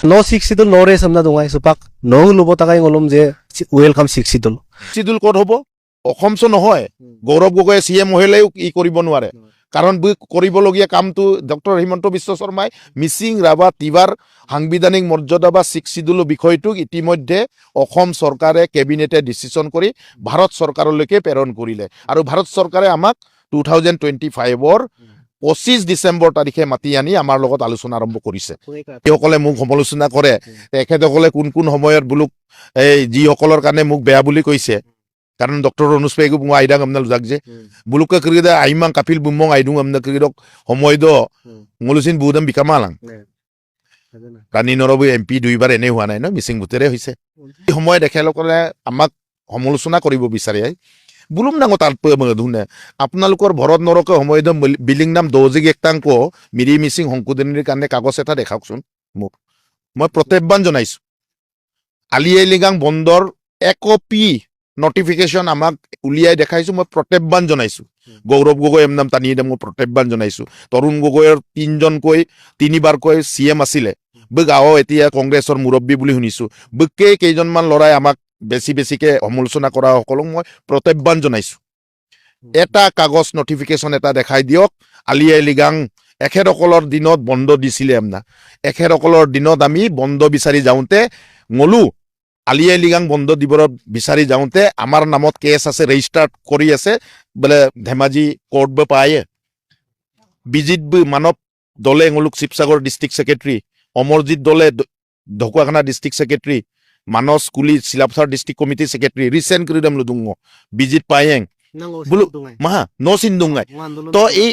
No six sidul no re samna dungai supak no lubo takai ngolom je welcome six sidul. Schedule ক'ত হ'ব অসমছো নহয় গৌৰৱ গগৈয়ে CM মহিলাইও ই কৰিব নোৱাৰে কাৰণ কৰিবলগীয়া কামটো ডক্টৰ হিমন্ত বিশ্ব শৰ্মাই মিচিং ৰাভা তিৱাৰ সাংবিধানিক মৰ্যাদা বা ছিক্স চিডুলৰ বিষয়টোক ইতিমধ্যে অসম চৰকাৰে কেবিনেটে ডিচিশ্যন কৰি ভাৰত চৰকাৰলৈকে প্ৰেৰণ কৰিলে আৰু ভাৰত চৰকাৰে আমাক 2025ৰ 25 ডিচেম্বৰ তাৰিখে মাতি আনি আমাৰ লগত আলোচনা আৰম্ভ কৰিছে তেওঁসকলে মোক সমালোচনা কৰে তেখেতসকলে কোন কোন সময়ত বোলো এই যিসকলৰ কাৰণে মোক বেয়া বুলি কৈছে কাৰণ ডক্টৰ অনুজ পেগু মই আইডাং আমনাল জাগজে বুলুকা ক্ৰিদা আইমাং কাপিল বুমং আইডুং আমনা ক্ৰিদক সময় দ ngolusin বুদাম বিকামালাং ৰাণী নৰবৈ MP দুইবাৰ এনে হোৱা নাই ন মিচিং ভোটেৰে হৈছে এই সময় তেখেতসকলে আমাক সমালোচনা কৰিব বিচাৰে বুলুম ডাঙৰ তাত ধুনে আপোনালোকৰ ভৰত নৰকে সময় বিল্ডিং নাম দৌজিক একটাংক মিৰি মিচিং সংশোধনীৰ কাৰণে কাগজ এটা দেখাওকচোন মোক মই প্ৰত্যাহ্বান জনাইছো আলি আই লৃগাং বন্দৰ একপি নটিফিকেশ্যন আমাক উলিয়াই দেখাইছো মই প্ৰত্যাহ্বান জনাইছো গৌৰৱ গগৈ এম নাম টানি দে মই প্ৰত্যাহ্বান জনাইছো তৰুণ গগৈৰ তিনিবাৰকৈ CM আছিলে গাঁও এতিয়া কংগ্ৰেছৰ মুৰব্বী বুলি শুনিছো কেইজনমান ল'ৰাই আমাক বেছিকে সমালোচনা কৰা সকলক মই প্ৰত্যাহ্বান জনাইছো এটা কাগজ নটিফিকেশ্যন এটা দেখাই দিয়ক আলি আই লৃগাং এখেতসকলৰ দিনত বন্ধ দিছিলে এমনা এখেতসকলৰ দিনত আমি বন্ধ বিচাৰি যাওঁতে ngolu আলি আই লৃগাং বন্ধ দিবৰ বিচাৰি যাওঁতে আমাৰ নামত কেছ আছে ৰেজিষ্টাৰ কৰি আছে বোলে ধেমাজি কোৰ্ট ব পায় বিজিত মানৱ দলে ngoluk Sivasagar district secretary Amarjit দলে ঢকুৱাখানা ডিষ্ট্ৰিক্ট সেক্ৰেটাৰী মানস কুলি Silapathar district committee secretary recent কৰিদম লুদুংগ বিজিত পায়েং বুলু মাহা ন সিন্দুংগাই তো এই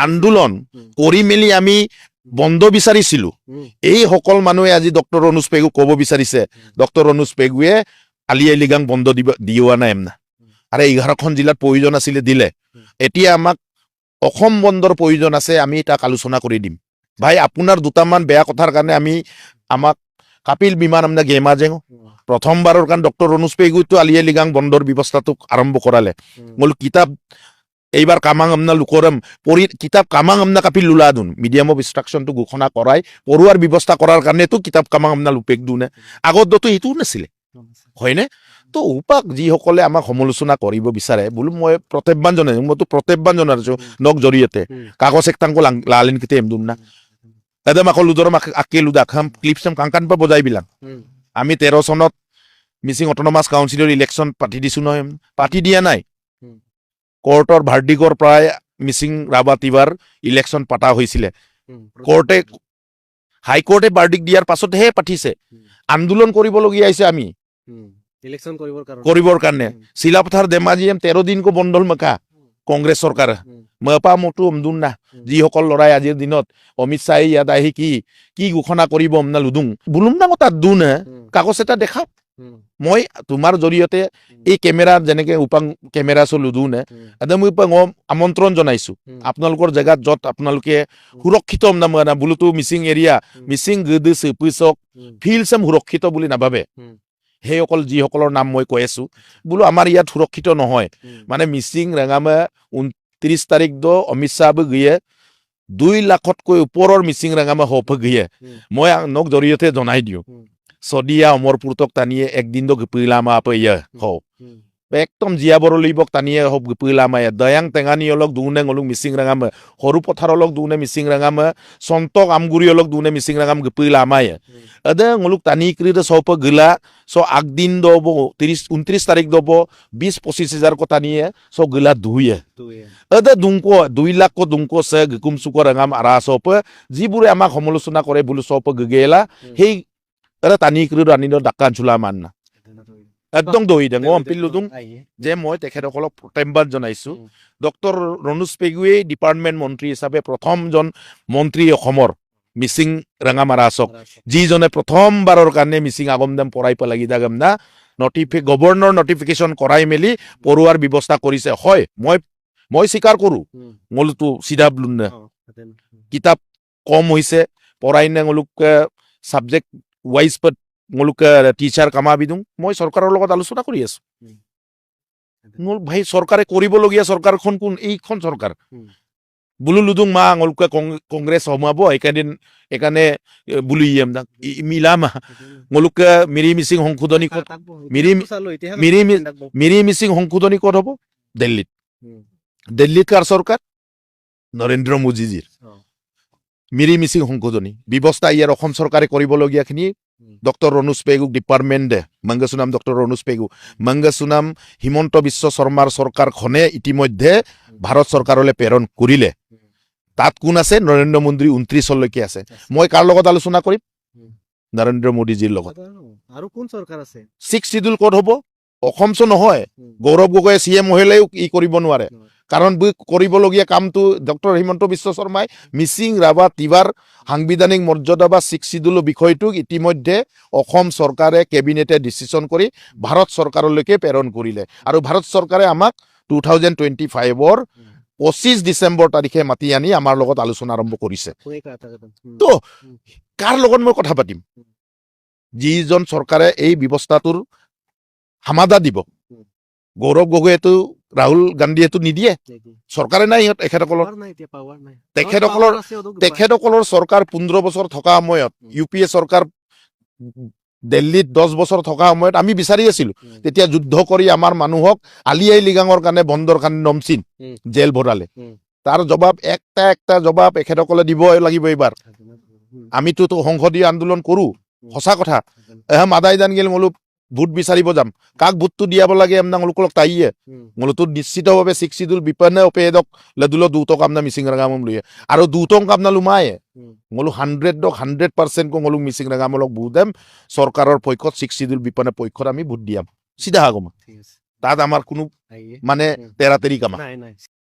আন্দোলন কৰি মেলি আমি বন্ধ বিচাৰিছিলো এই সকল মানুহে আজি ডক্টৰ অনুজ পেগু ক'ব বিচাৰিছে ডক্টৰ অনুজ পেগুৱে আলি আই লৃগাং বন্ধ দিওৱা নাই এমনা আৰে 11খন জিলাত প্ৰয়োজন আছিলে দিলে এতিয়া আমাক অসম বন্দৰ প্ৰয়োজন আছে আমি তাক আলোচনা কৰি দিম ভাই আপোনাৰ দুটামান বেয়া কথাৰ কাৰণে আমাক কাপিল বিমান আমনা গেমা জেং প্ৰথমবাৰৰ কাৰণ ডক্টৰ অনুজ পেগুটো আলি আই লৃগাং বন্দৰ ব্যৱস্থাটো আৰম্ভ কৰালে মল কিতাপ এইবাৰ কামাং আমনা লুকৰম কিতাপ কামাং আমনা কাপিল লুলাদুন মিডিয়াম অফ ইনষ্ট্ৰাকশনটো ঘোষণা কৰাই পঢ়ুৱাৰ ব্যৱস্থা কৰাৰ কাৰণেতো কিতাপ কামাং আমনা লুপেক দুনে আগত দতো এইটো নাছিলে হয়নে তো উপাক যিসকলে আমাক সমালোচনা কৰিব বিচাৰে বোলো মই প্ৰত্যাহ্বান জনাইছো মইতো প্ৰত্যাহ্বান জনাইছো নক জৰিয়তে কাগজ একটাংক লালিন কিতে এমদুম না এদম আকৌ লুদৰম আকে লুদাখাম ক্লিপছম কাংকান পা বজাই বিলাক আমি 13 চনত মিচিং অটোনমাস কাউন্সিলৰ ইলেকশ্যন পাতি দিছো নহয় পাতি দিয়া নাই কোৰ্টৰ ভাৰ্ডিকৰ প্ৰায় মিচিং ৰাভা তিৱাৰ ইলেকশ্যন পাতা হৈছিলে কোৰ্টে হাইকোৰ্টে ভাৰ্ডিক দিয়াৰ পাছতহে পাতিছে আন্দোলন কৰিবলগীয়া হৈছে আমি ইলেকশন কৰিবৰ কাৰণে চিলাপথাৰ ধেমাজি 13 দিনকো বন্ধল মকা কংগ্ৰেছ চৰকাৰ মপা মটো আমদুন না যিসকল লৰাই আজিৰ দিনত অমিত শাহ ইয়াত আহি কি ঘোষণা কৰিব আমনা লুদুং বুলুম না তাত দুন কাগজ এটা দেখাওক মই তোমাৰ জৰিয়তে এই কেমেৰা যেনেকে উপাং কেমেৰা চলুদুনে একদম আমন্ত্ৰণ জনাইছো আপোনালোকৰ জেগাত যত আপোনালোকে সুৰক্ষিত না বুলুতো মিচিং এৰিয়া মিচিং গদ পিছক ফিলছম সুৰক্ষিত বুলি নাভাবে সেই অকল যিসকলৰ নাম মই কৈ আছো বোলো আমাৰ ইয়াত সুৰক্ষিত নহয় মানে মিচিং ৰাঙামা 29 তাৰিখ দ অমিত শাহ গিয়ে 2 লাখতকৈ ওপৰৰ মিচিং ৰাঙামা হপ গিয়ে মই নক জৰিয়তে জনাই দিও সদিয়া অমৰপুৰতক টানিয়ে একদিন দ গপিলামা আপে হও একদম জিয়া বৰলিবক টানিয়ে হব গপিলামা দয়াং টেঙানি অলক দুনে ngoluk মিচিং ৰাঙামা হৰু পথাৰ অলক দুনে মিচিং ৰাঙামা সন্তক আমগুৰি অলক দুনে মিচিং ৰাঙাম গপিলামা এদে ngoluk টানি ক্ৰিদ সপ গলা সো আগদিন দব 29 তাৰিখ দব 20-25 হাজাৰ ক টানিয়ে সো গলা দুয়ে এদে দুংকো 2 লাখ কো দুংকো সে গুম সুক ৰাঙাম আৰা সপ যিবোৰে আমাক সমালোচনা কৰে বুলু সপ গগেলা সেই এৰা টানি ক্ৰিদ আনি ডাকা ঝুলা মান না একদম দহি দেং অম্পিলুদুং যে মই তেখেতসকলক প্ৰত্যাহ্বান জনাইছো ডক্টৰ অনুজ পেগুৱে ডিপাৰ্টমেণ্ট মন্ত্ৰী হিচাপে প্ৰথমজন মন্ত্ৰী অসমৰ মিচিং ৰাঙামাৰাচক যিজনে প্ৰথমবাৰৰ কাৰণে মিচিং আগমদাম পৰাই পেলাগি দাগম না গভৰ্ণৰ নটিফিকেশ্যন কৰাই মেলি পঢ়ুৱাৰ ব্যৱস্থা কৰিছে হয় মই স্বীকাৰ কৰো মলতো চিধা ব্লুনে কিতাপ কম হৈছে পঢ়াই নে ngoluk সাবজেক্ট ওয়াইজ পট ngoluk টিচাৰ কামাবি দুং মই চৰকাৰৰ লগত আলোচনা কৰি আছো মোৰ ভাই চৰকাৰে কৰিবলগীয়া চৰকাৰখন কোন এইখন চৰকাৰ বুলু লুদুং মা আঙুলকে কংগ্ৰেস হমাবো এখানে বুলু ইয়েম দাং মিলামা ngolukke মিৰি মিচিং সংশোধনী ক'ত মিৰি মিচিং সংশোধনী ক'ত হ'ব দিল্লীত দিল্লীত কাৰ চৰকাৰ নৰেন্দ্ৰ মোদীজীৰ মিৰি মিচিং সংশোধনী ব্যৱস্থা ইয়াৰ অসম চৰকাৰে কৰিবলগীয়াখিনি ডক্টৰ ৰণোজ পেগুক ডিপাৰ্টমেণ্ট দে মংগেশুনাম ডক্টৰ ৰণোজ পেগু মংগেশুনাম হিমন্ত বিশ্ব শৰ্মাৰ চৰকাৰখনে ইতিমধ্যে ভাৰত চৰকাৰলৈ প্ৰেৰণ কৰিলে তাত কোন আছে নৰেন্দ্ৰ মোদী 29লৈকে আছে মই কাৰ লগত আলোচনা কৰিম নৰেন্দ্ৰ মোদীজীৰ লগত আৰু কোন চৰকাৰ আছে 6 শিডিউল ক'ত হ'ব অসমছো নহয় গৌৰৱ গগৈয়ে চিএম হৈলেও ই কৰিব নোৱাৰে কাৰণ কৰিবলগীয়া কামটো ডক্টৰ হিমন্ত বিশ্ব শৰ্মাই মিচিং ৰাভা তিৱাৰ সাংবিধানিক মৰ্যাদা বা 6 শিডিউলৰ বিষয়টোক ইতিমধ্যে অসম চৰকাৰে কেবিনেটে ডিচিশ্যন কৰি ভাৰত চৰকাৰলৈকে প্ৰেৰণ কৰিলে আৰু ভাৰত চৰকাৰে আমাক 2025ৰ 25 ডিচেম্বৰ তাৰিখে মাতি আনি আমাৰ লগত আলোচনা আৰম্ভ কৰিছে তো কাৰ লগত মই কথা পাতিম যিজন চৰকাৰে এই ব্যৱস্থাটোৰ সমাধা দিব গৌৰৱ গগৈয়েতো ৰাহুল গান্ধীয়েতো নিদিয়ে চৰকাৰে নাই তেখেতসকলৰ চৰকাৰ 15 বছৰ থকা সময়ত ইউপিএ চৰকাৰ দিল্লীত 10 বছৰ থকা সময়ত আমি বিচাৰি আছিলো তেতিয়া যুদ্ধ কৰি আমাৰ মানুহক আলি আই লিগাঙৰ কাৰণে বন্দৰ কাৰণে নমচিন জেল ভৰালে তাৰ জবাব একটা জবাব এখেতসকলে দিব লাগিব এইবাৰ আমিতো সংসদীয় আন্দোলন কৰো সঁচা কথা মাদাই জান গেল মোলো ভোট বিচাৰিব যাম কাক ভোটটো দিয়াব লাগে এমনা লোকক তাইয়ে মোলোতো নিশ্চিতভাৱে 6 শিডিউল বিপন্ন অপেদক লদুলো দুটক আমনা মিচিং ৰাগামম লয়ে আৰু দুটক আমনা লুমায়ে মোলো 100% কো মোলো মিচিং ৰাগামলক ভোট দেম চৰকাৰৰ পক্ষত 6 শিডিউল বিপন্ন পক্ষত আমি ভোট দিয়াম সিধা আগম তাত আমাৰ কোনো মানে তেৰাতেৰি কামা